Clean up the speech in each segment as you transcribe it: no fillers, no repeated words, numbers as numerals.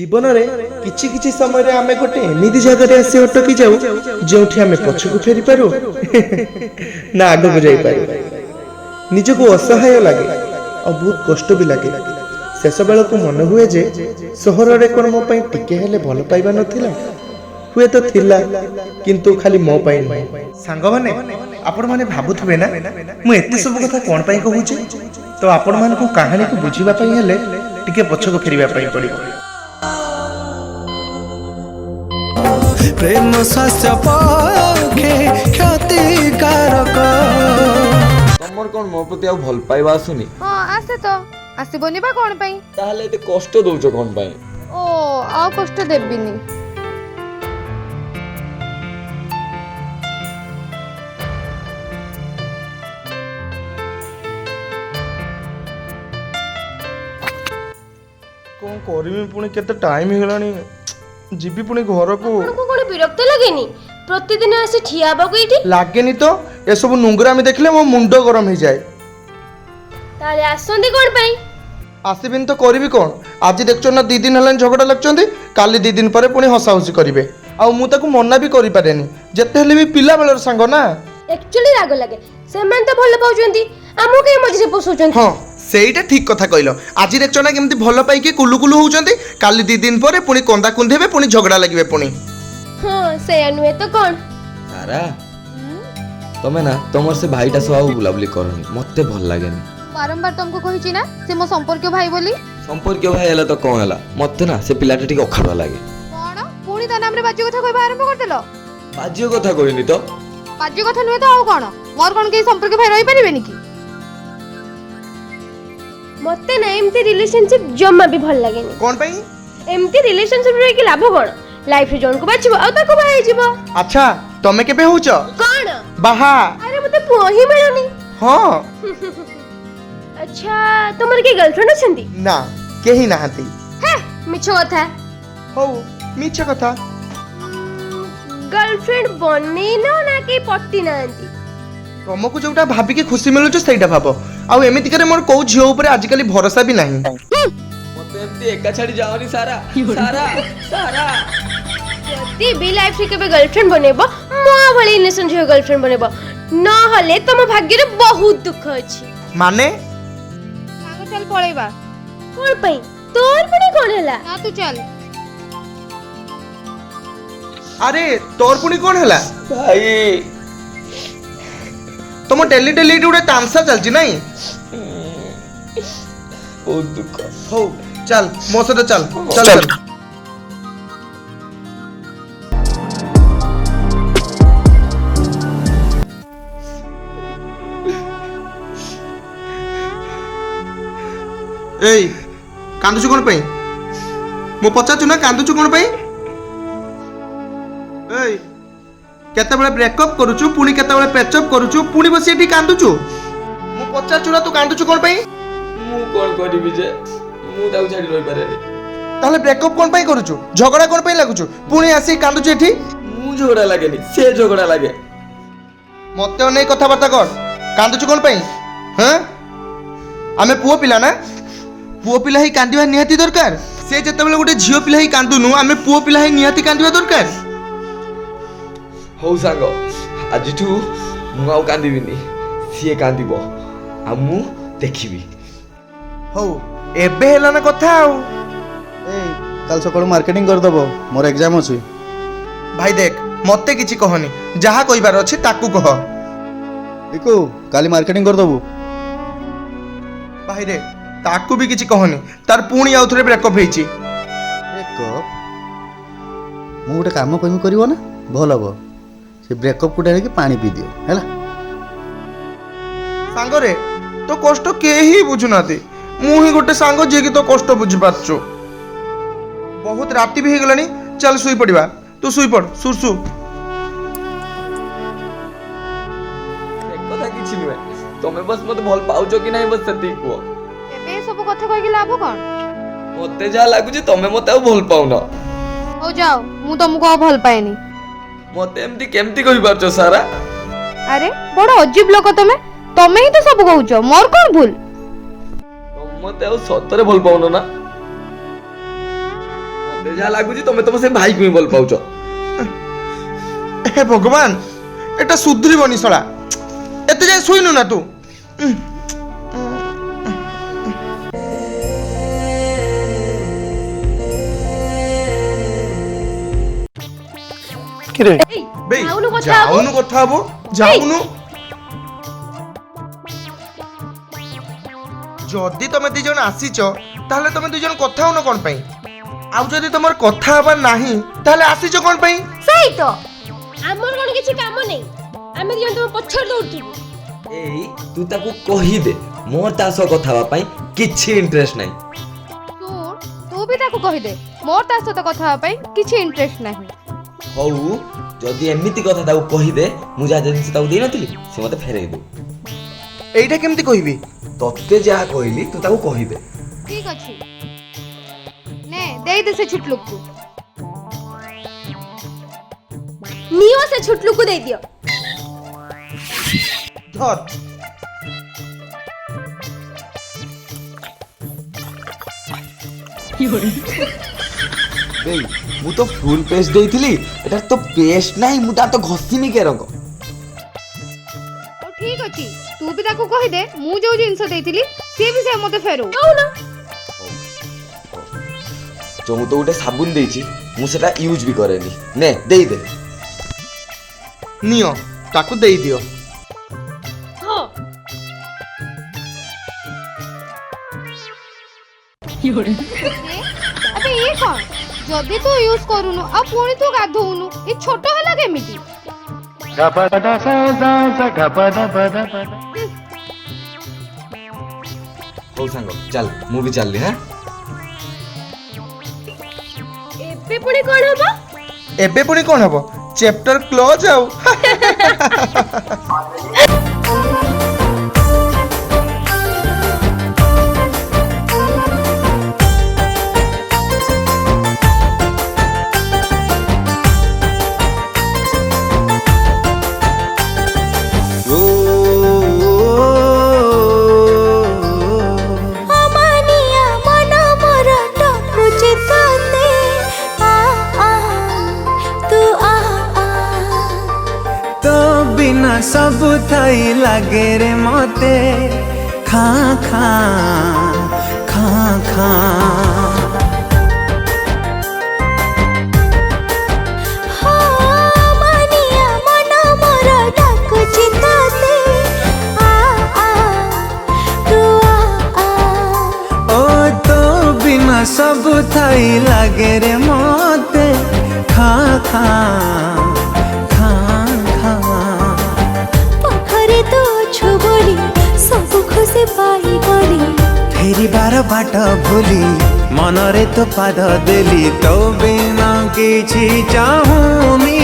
जीवन में किछि किछि समय रे आमे गोटे एमिति जगह रे आसी अटकी जाऊ जोठी आमे पछकु फेरी पारू ना आगु को जाई पारू निजको असहाय लागे और बहुत कष्ट भी लागे शेष बेल को मन हुए जे सहर रे कोन मो पई टिके हेले भल पाइबा नथिला हुए तो थिला किंतु खाली मो पई नहीं सांग माने आपण माने भाबुथबे ना मु एते सब कथा कोन पई कहू छी तो आपण मान को कहानी को बुझिबा पई हेले टिके पछको फेरिबा पई पड़िबो प्रेम स्वास्थ्य पक्षे क्षतिकारक तमर कोन मो प्रति आ भल पाइबा आसुनी हां आसे तो आसीबोनी बा कोन पई ताहले एते कष्ट दउचो कोन पई ओ आ कष्ट देबिनी कोन करमी पुणी केते टाइम हेलानी जीबी पुणी घर को आपको कोन विरक्त लागेनी प्रतिदिन आसी ठिया बाको इठी लागेनी तो ए सब नुंगरामी देखले मो मुंडो गरम हो जाए ताले आसंदी कोन पई आसीबिन तो करबी कोन आज देखछो ना 2 दिन हलन झगड़ा लगचंदी काली 2 दिन परे पुणी हसाहुसी करिवे आ मु ताको मन्ना भी करि पारेनी जते हेले भी पिला बेलर संग ना एक्चुअली राग लागे सेमान तो भल पाउचंदी हमो के मझिरे पोसुचंदी हां सेईटा ठीक कथा कहलो आज देखछो ना केमती भल पाई के कुलु कुलु होउचंदी काली 2 दिन परे पुणी कोंदा कुंधेबे पुणी झगड़ा लागिवे पुणी हां से अनुए तो कोन सारा तमे ना तमर से भाईटा सब बुलाबुली करनी मते भल लागेनी बारंबार तुमको कहि छी ना से मो संपर्क भाई बोली संपर्क भाई हला तो कोन हला मते ना से पिलाटा ठीक अखाड़वा लागे कोन पुणी ता नाम रे बाज्य कथा कहबा आरंभ करदेलो बाज्य कथा कहनी तो बाज्य कथा नुहे तो आउ कोन मोर कोन के संपर्क भाई रहि परिबेनी की मते ना एमती रिलेशनशिप जम्मा भी भल लागेनी कोन पई एमती रिलेशनशिप रे की लाभ कोन लाइफ रे जन को बाछिबो आ ताको भाई जीवो अच्छा तमे केबे होउचो कोन बाहा अरे मते पोही मिलुनी हां अच्छा तुमर के गर्लफ्रेंड अछंती ना केही नाहंती हे मिछ कथा हो मिछ कथा गर्लफ्रेंड बनेनो ना के पट्टी नांती तुमको जोटा भाबी के खुशी मिलुछ सेटा भाबो आ एमिति करे मोर को झियो ऊपर आजकल भरोसा भी नहीं मते एमती एका छाडी जावनी सारा सारा सारा यदि भी लाइफ रे केबे गर्लफ्रेंड बनेबो मो भली इनोसेंट हो गर्लफ्रेंड बनेबो न हले तम भाग्य रे बहुत दुख अछि माने सांग चल पळेबा कोन पई तोर पणी कोन हला ना तू चल अरे तोर पुणी कोन हला भाई तुम डेली डेली उडे तामसा चलची नहीं बहुत दुख हो चल मो से चल चल चल एई कांदुछु कोन पई मो पचाचु ना कांदुछु कोन पई एई केते बेले ब्रेकअप करूछु पुणी केते बेले पैचअप करूछु पुणी बसी एठी कांदुछु मो पचाचु ना तू कांदुछु कोन पई मु कोन करबी जे मु ताऊ छाडी रहि पारेनी ताले ब्रेकअप कोन पई करूछु झगड़ा कोन पई लागुछु पुणी आसी कांदुछु एठी मु झगड़ा लागेनी से झगड़ा लागे मते अनै कथा बार्ता कर कांदुछु कोन पई हैं आमे पुओ पिला ना पुओ पिला ही कांदिबा निहाती दरकार से जते बेले गोटे झियो पिला ही कांदुनु आमे पुओ पिला ही निहाती कांदिबा दरकार हौ सांग आजिठू मु आउ कांदिबिनी सिए कांदिबो आ मु देखिबी हो एबे हेला ना कथा आउ ए काल सकाळ मार्केटिंग कर दबो मोर एग्जाम अछि भाई देख मते किछि कहनी जहा कहिबार अछि ताकू कह देखो काली मार्केटिंग कर दबो भाई रे ताकू भी किछि कहनी तार पुणी आउ थरे ब्रेकअप हेछि ब्रेकअप मु गोटे काम कहिम करिवो ना भल हबो से ब्रेकअप को डाले कि पानी पी दियो हैला सांग रे तो कष्ट केही बुझुनाती मु ही गोटे सांग जे कि तो कष्ट बुझि पाछो बहुत राति भी हे गलानी चल सुई पड़िबा तू सुई पड़ सुरसु एक कथा किछि नुए तमे बस मते भल पाउचो कि नाही बस सती को एबे सब कथा कहि के लाभ कोन मते जा लागु जे तमे मते आ भल पाउना हो जाओ मु तुमको आ भल पाएनी मते एमती केमती कहि पारचो सारा अरे बड़ा अजीब लोक तमे ही तो सब कहउछ मोर कोन भूल मते आ सतरे भल पाउनो ना ଯାହା ଲାଗୁଛି ତମେ ତମ ସେ ଭାଇକୁ ହିଁ ଭଲ ପାଉଛ। ହେ ଭଗବାନ, এটা ସୁଧୁରିବନି ଶଳା। ଏତେ ଯାଏ ଶୋଇନୁ ନା ତୁ? কিরে বে যাওনু কথা হবো? যাওনু কথা হবো, যাওনু। যদি তুমি দুজন আসিছ তাহলে তুমি দুজন কথা হউন কোন পাই? আউ যদি তোমার কথা হবার নাহি তাহলে আসিছ কোন পাই? ସେଇ ତ ଆମର କଣ କିଛି କାମ ନାହିଁ, ଆମେ ଦି ଜଣ ତମ ପଛରେ ଦୌଡୁଥିବୁ। ଏଇ ତୁ ତାକୁ କହିଦେ ମୋର ତା ସହ କଥା ହେବା ପାଇଁ କିଛି ଇଣ୍ଟରେଷ୍ଟ ନାହିଁ। ତୁ ବି ତାକୁ କହିଦେ ମୋର ତା ସହିତ କଥା ହେବା ପାଇଁ କିଛି ଇଣ୍ଟରେଷ୍ଟ ନାହିଁ। ହଉ ଯଦି ଏମିତି କଥା ତାକୁ କହିଦେ, ମୁଁ ଯାହା ଜିନିଷ ତାକୁ ଦେଇନଥିଲି ସେ ମତେ ଫେରେଇ ଦଉ। এইটা কেমতি কইবি? ତତେ ଯାହା କହିଲି ତୁ ତାକୁ କହିଦେ। ଠିକ ଅଛି, ନେ ଦେଇଦେ ସେ ଛୁଟଲୁକୁ। ନିଅ ସେ ଛୁଟଲୁକୁ ଦେଇ ଦିଅ। ধর। ଦେଇ ମୁଁ ତ ଫୁଲ ପେଷ୍ଟ ଦେଇଥିଲି, ଏଟା ତ ପେଷ୍ଟ ନାହିଁ, ମୁଁ ତା ତ ଘଷିନି କେରକ। ହଉ ଠିକ ଅଛି, ତୁ ବି ତାକୁ କହିଦେ ମୁଁ ଯୋଉ ଜିନିଷ ଦେଇଥିଲି ସିଏ ବି ସେ ମତେ ଫେରଉ। ମୁଁ ତ ଗୋଟେ ସାବୁନ ଦେଇଛି, ମୁଁ ସେଟା ୟୁଜ ବି କରେନି। ନେ ଦେଇଦେ। নিও তাকু দেই দিও। ହଁ আবে ଇଏ କଣ? ଯଦି ତୁ ୟୁଜ କରୁନୁ ଆଉ ପୁଣି ତୁ ଗାଧଉନୁ, ଏ ଛୋଟ ହେଲା କେମିତି? ହଉ ସାଙ୍ଗ ଚାଲ, ମୁଁ ବି ଚାଲିଲି। ହଁ ଏବେ ପୁଣି କଣ ହବ? ଏବେ ପୁଣି କଣ হব? চ্যাপ্টার ক্লোজ আও। बिना सब थाई लागे रे मते खा खा खा खा। ओ तो बिना सब थाई लागे रे मते खा खा खा खा। ପାଖରେ ତୁ ଅଛୁ ବୋଲି ସବୁ ଖୁସି ପାଇଗଲି। ଫେରିବାର ବାଟ ଭୁଲି ମନରେ ତ ପାଦ ଦେଲି, ତୋ ବିନା କିଛି ଚାହୁଁନି।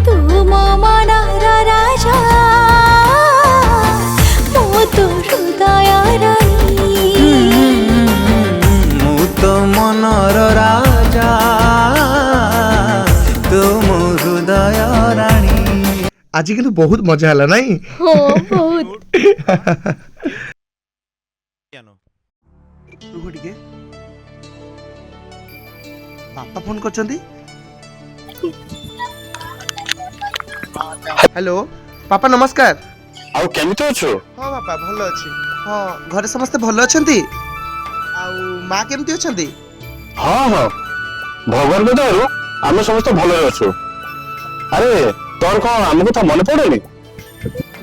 ତୁ ମୋ ମନର ରାଜା, ମୁଁ ତୋ ହୃଦୟ ରାଣୀ। ମୁଁ ତ ମନର ରାଜା, ତୁ ମୋ ହୃଦୟ ରାଣୀ। আজি কিন্তু বহুত মজা হলা নাই? ହଁ ବହୁତ। ରୁହ ଟିକେ, ବାପା ଫୋନ କରିଛନ୍ତି। হ্যালো বাপা নমস্কার। ଆଉ କେମିତି ଅଛୁ? ହଁ ବାପା ଭଲ ଅଛି। ହଁ ଘରେ ସମସ୍ତେ ଭଲ ଅଛନ୍ତି? ଆଉ ମା କେମିତି ଅଛନ୍ତି? ହଁ ହଁ, ଭଗବାନଙ୍କ ଦୟାରୁ ଆମେ ସମସ୍ତେ ଭଲରେ ଅଛୁ। ଆରେ ତୋର କଣ ଆମ କଥା ମନେ ପଡେନି?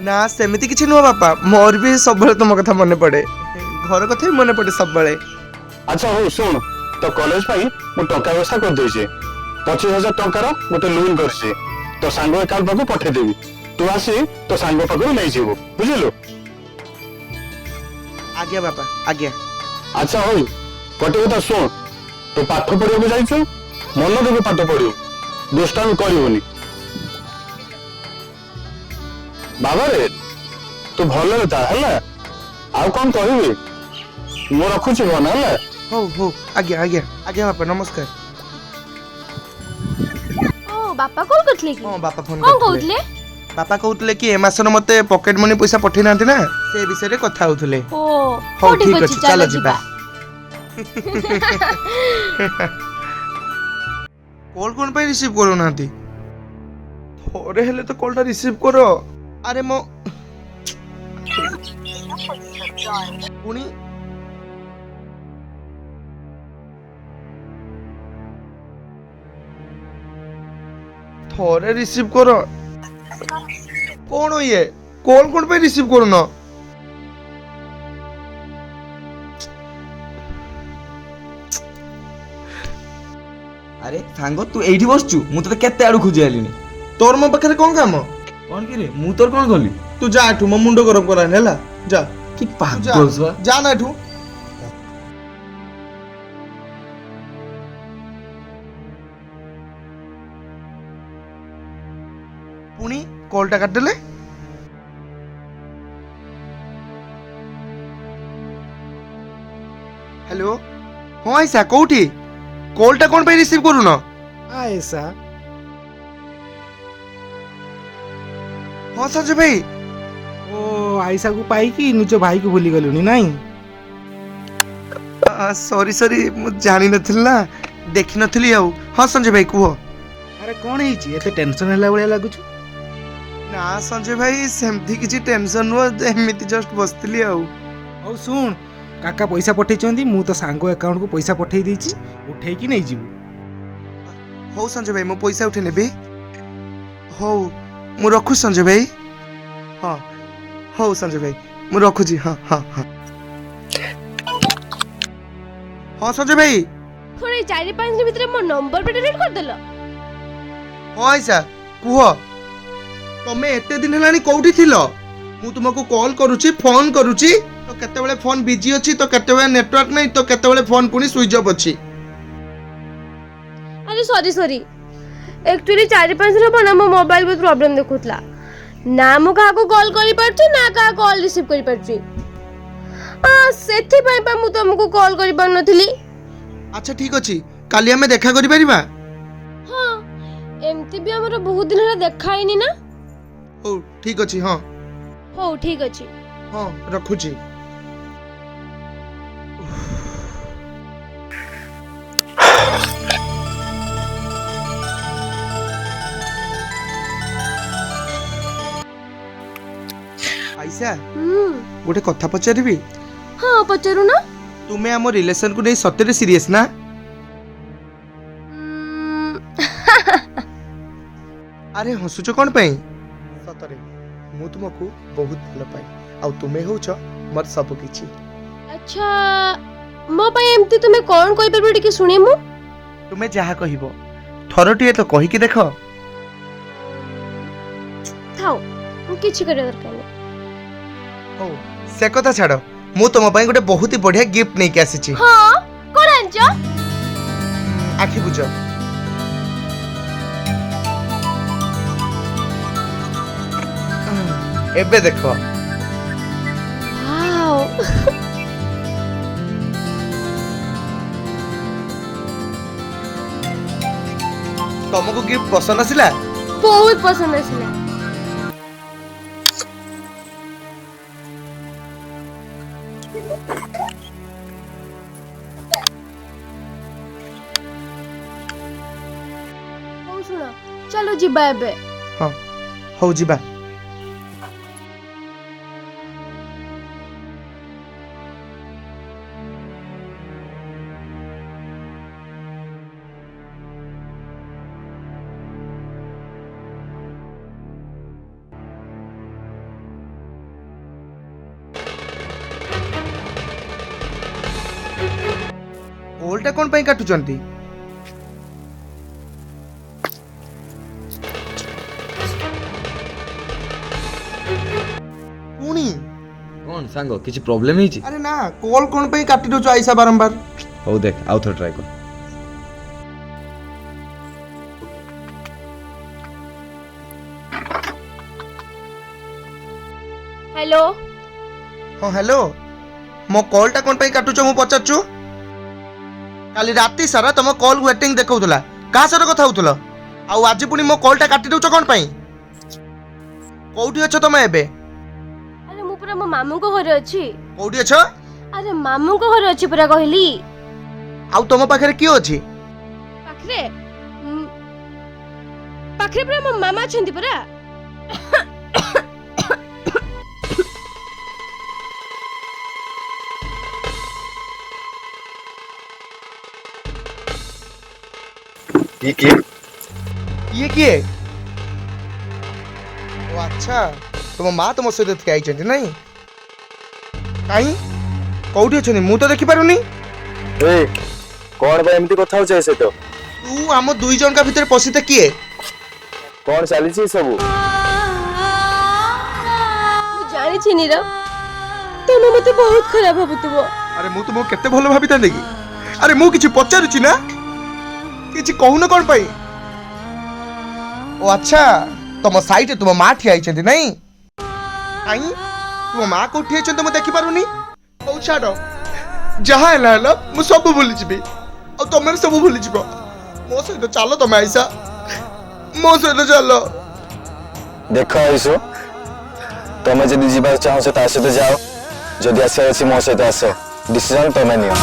ନା ସେମିତି କିଛି ନୁହଁ ବାପା, ମୋର ବି ସବୁବେଳେ ତମ କଥା ମନେ ପଡେ, ଘର କଥା ବି ମନେ ପଡେ ସବୁବେଳେ। ଆଚ୍ଛା ହଉ ଶୁଣ, ତୋ କଲେଜ ପାଇଁ ମୁଁ ଟଙ୍କା ବ୍ୟବସ୍ଥା କରିଦେଇଛି। 25,000 ଟଙ୍କାର ଗୋଟେ ଲୋନ୍ କରିଛି, ତୋ ସାଙ୍ଗ ଆକାଉଣ୍ଟ ପାଖକୁ ପଠେଇଦେବି। ତୁ ଆସି ତୋ ସାଙ୍ଗ ପାଖରୁ ନେଇଯିବୁ, ବୁଝିଲୁ? ଆଜ୍ଞା ବାପା ଆଜ୍ଞା। ଆଚ୍ଛା ହଉ, ଗୋଟେ କଥା ଶୁଣ, ତୁ ପାଠ ପଢିବାକୁ ଯାଇଛୁ, ମନ ଦେଇ ପାଠ ପଢିବୁ, ଦୁଷ୍ଟାମି କରିବୁନି। ବାବାରେ ତୁ ଭଲରେ ଥା ହେଲା। ଆଉ କଣ କହିବି, ମୁଁ ରଖୁଛି ଫୋନ ହେଲା। ହଉ ହଉ ଆଜ୍ଞା ଆଜ୍ଞା ଆଜ୍ଞା ବାପା ନମସ୍କାର। ଓ ବାପା କଲ୍ କରିଥିଲେ କି? ହଁ ବାପା ଫୋନ କଣ କରିଥିଲେ। କହୁଥିଲେ? ବାପା କହୁଥିଲେ କି ଏ ମାସର ମତେ ପକେଟ ମନି ପଇସା ପଠେଇ ନାହାନ୍ତି ନା, ସେ ବିଷୟରେ କଥା ହଉଥିଲେ। ଓ ହଉ ଠିକ ଅଛି ଚାଲ ଯିବା। कॉल कौन पे रिसीव करो नाती थोड़े हेले तो कॉलटा रिसीव करो अरे मो पुणी थोड़े रिसीव करो कौन हो ये कॉल कौन पे रिसीव करो ना ଆରେ ସାଙ୍ଗ ତୁ ଏଇଠି ବସଛୁ ମୁଁ ତତେ କେତେ ଆଡୁ ଖୋଜି ଆଇଲିଣି तोर मो पाखे कौन काम କଣ କି ରେ ମୁଁ ତୋର କଣ କଲି तू जा एठू मो मुंडो गरम कराने हला जा କି जा ପାଗଳ ଛୁଆ जा ना एठू पुणी कॉलटा काटले हेलो हाँ ऐसा कोठी कॉलटा कौन पे रिसीव करू ना ऐसा हाँ संजय भाई ओ आयसा को पाई कि निज भाई को भूली गलुनी नहीं सॉरी सॉरी मु जानी नथिल ना देखि नथिली आउ हाँ संजय भाई कुह अरे कौन है एते टेंशन हला भलिया लागुछु ना संजय भाई सेमती किछि टेंशन नो एमिति जस्ट बसतिली आउ औ सुन काका पैसा पठेइचंदी मु तो सांगो अकाउंट को पैसा पठेई देछि उठेई कि नहीं जीवु हो संजय भाई मो पैसा उठे नेबी हो मु रखु संजय भाई हाँ हो संजय भाई मु रखु जी हाँ हाँ हाँ हाँ संजय भाई थोड़े 4-5 दिन भीतर मो नंबर पे डिलीट कर देलो हाँ ऐसा कुह तमे एते दिन हेलानी कोठी थिलो मु तुमको कॉल करूची फोन करूची तो केते बेले फोन बिजी अछि तो केते बेले नेटवर्क नहीं तो केते बेले फोन पुनी स्विच ऑफ अछि अरे सॉरी एक्चुअली 4-5 दिन बना मो मोबाइल बहुत प्रॉब्लम देखुतला ना मो कहा को कॉल करि परछि ना कहा कॉल रिसीव करि परछि सेथि पई पा मु तुमको कॉल करि पर नथिली अच्छा ठीक अछि काली हमें देखा करि परिबा हां एमती भी हमरो बहुत दिन हला देखा हिनी ना हो ठीक अछि हाँ हो ठीक अछि हाँ रखुची आइसा गोटे कथा पचारिबी हां पचारू ना तुमे आम रिलेशन को नहीं सତରେ सीरियस ना अरे हसुच कौन पाई सतरे मु तुमको बहुत भल पाए आ तुमे होछ मोर सब किछि अच्छा मो पई एमती तुमे कोन कोइ परबे टिके सुने मु तुमे जहा कहिबो थरटिए तो कहि के देखो थाओ मु किछि करे दरकार नै हो से कथा छाड़ मु तुम पाई गोटे बहुत ही बढ़िया गिफ्ट नहीं के आसीछि हां कोन आंचो आखि बुझ एबे देखो वाओ तुमको गिफ्ट पसंद आसिला बहुत पसंद आसिला हो सुना चलो जिबा एबे हाँ हो जिबा कॉलटा कौन पाई काटुचंती पुणी କଣ ସାଙ୍ଗ କିଛି ପ୍ରୋବ୍ଲେମ ହେଇଛି अरे ना कॉल कौन पाई काटी दउछ आइसा बारंबार ହଉ ଦେଖ ଆଉ ଥରେ ଟ୍ରାଏ କର हेलो हाँ हेलो मो कॉलटा कौन पाई काटुछ मु पचारछु काली राती सारा तुम कॉल वेटिंग देखौतला का सर कथा होतला आ आज पुनी मो कॉलटा काटी दउछ कोन पाई कोउठी अछ तुम एबे अरे मु पूरा मो मामू को घर अछि कोउठी अछ अरे मामू को घर अछि पूरा कहली ଆଉ ତମ ପାଖରେ କିଏ ଅଛି? ପାଖରେ ପାଖରେ ପୁରା ମୋ ମାମା ଅଛନ୍ତି ପରା। ଇଏ କିଏ? ଓ ଆଚ୍ଛା, ତମ ମା ତମ ସହିତ ଠିଆ ହେଇଛନ୍ତି ନାଇଁ? କାହିଁ କୋଉଠି ଅଛନ୍ତି ମୁଁ ତ ଦେଖିପାରୁନି? କଣ ପାଇଁ ଏମିତି କଥା ହଉଛ ଏ ସହିତ? ତୁ ଆମ ଦୁଇ ଜଣଙ୍କ ଭିତରେ ପଶିତେ କିଏ? କଣ ଚାଲିଛି ସବୁ? ମୁଁ ଜାଣିଛି ନୀରବ, ତମେ ମତେ ବହୁତ ଖରାପ ଭାବୁଥିବ। ଆରେ ମୁଁ ତୁମକୁ କେତେ ଭଲ ଭାବିଥାନ୍ତି କି? ଆରେ ମୁଁ କିଛି ପଚାରୁଛି ନା, କିଛି କହୁନ କଣ ପାଇଁ? ଓ ଆଚ୍ଛା, ତମ ସାଇଡରେ ତୁମ ମା ଠିଆ ହେଇଛନ୍ତି ନାଇଁ? କାହିଁ ତୁମ ମା କୋଉଠି ଠିଆ ହେଇଛନ୍ତି ମୁଁ ଦେଖିପାରୁନି? ହଉ ଛାଡ, ଯାହା ହେଲା ହେଲା, ମୁଁ ସବୁ ଭୁଲିଯିବି ଆଉ ତମେ ବି ସବୁ ଭୁଲିଯିବ। ମୋ ସହିତ ଚାଲ ତମେ ଆଇସା, ମୋ ସହିତ ଚାଲ। ଦେଖ ଆଇସୁ, ତମେ ଯଦି ଯିବାକୁ ଚାହୁଁଛ ତା ସହିତ ଯାଅ, ଯଦି ଆସିବାର ଅଛି ମୋ ସହିତ ଆସ, ଡିସିଜନ ତମେ ନିଅ।